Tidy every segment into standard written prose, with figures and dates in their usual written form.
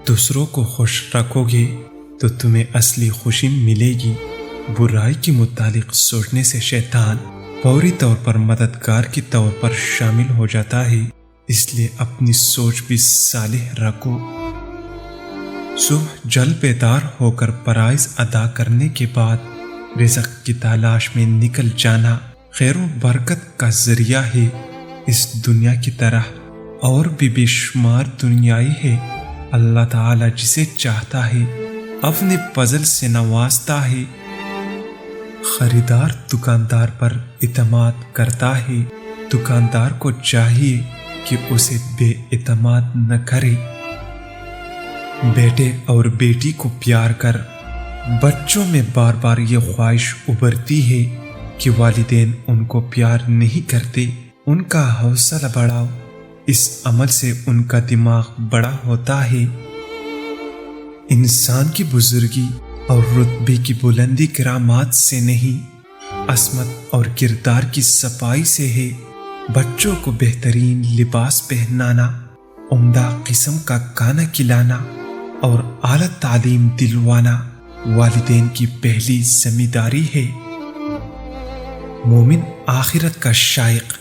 دوسروں کو خوش رکھو گے تو تمہیں اصلی خوشی ملے گی۔ برائی کے متعلق سوچنے سے شیطان فوری طور پر مددگار کے طور پر شامل ہو جاتا ہے، اس لیے اپنی سوچ بھی صالح رکھو۔ صبح جلد بیدار ہو کر فرائض ادا کرنے کے بعد رزق کی تلاش میں نکل جانا خیر و برکت کا ذریعہ ہے۔ اس دنیا کی طرح اور بھی بے شمار دنیائی ہے۔ اللہ تعالی جسے چاہتا ہے اپنے فضل سے نوازتا ہے۔ خریدار دکاندار پر اعتماد کرتا ہے، دکاندار کو چاہیے کہ اسے بے اعتماد نہ کرے۔ بیٹے اور بیٹی کو پیار کر بچوں میں بار بار یہ خواہش ابھرتی ہے کہ والدین ان کو پیار نہیں کرتے، ان کا حوصلہ بڑھاؤ۔ اس عمل سے ان کا دماغ بڑا ہوتا ہے۔ انسان کی بزرگی اور رتبے کی بلندی کرامات سے نہیں، عصمت اور کردار کی صفائی سے ہے۔ بچوں کو بہترین لباس پہنانا، عمدہ قسم کا کھانا کھلانا اور اعلیٰ تعلیم دلوانا والدین کی پہلی ذمہ داری ہے۔ مومن آخرت کا شائق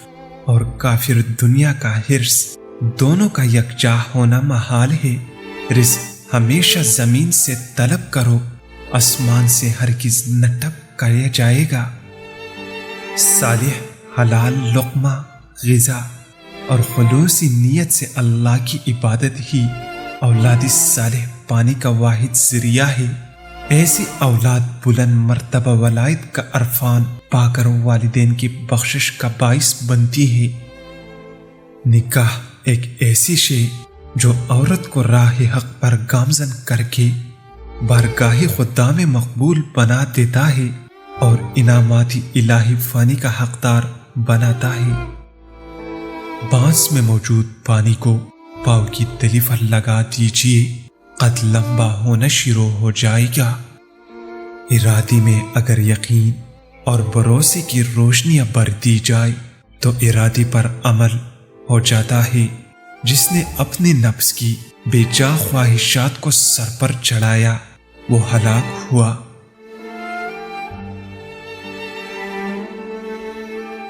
اور کافر دنیا کا حرص دونوں کا یکجا ہونا محال ہے۔ رزق ہمیشہ زمین سے طلب کرو، آسمان سے ہرگز نہ ٹپکایا جائے گا۔ صالح حلال لقمہ، غذا اور خلوصی نیت سے اللہ کی عبادت ہی اولاد صالح پانے کا واحد ذریعہ ہے۔ ایسی اولاد بلند مرتبہ ولایت کا عرفان پا کر والدین کی بخشش کا باعث بنتی ہے۔ نکاح ایک ایسی شے جو عورت کو راہ حق پر گامزن کر کے بارگاہ خدا میں مقبول بنا دیتا ہے اور انعامات الہی فانی کا حقدار بناتا ہے۔ بانس میں موجود پانی کو پاؤں کی تلی پر لگا دیجیے، قد لمبا ہونا شروع ہو جائے گا۔ ارادے میں اگر یقین اور بھروسے کی روشنیاں بھر دی جائے تو ارادے پر عمل ہو جاتا ہے۔ جس نے اپنے نفس کی بے جا خواہشات کو سر پر چڑھایا وہ ہلاک ہوا۔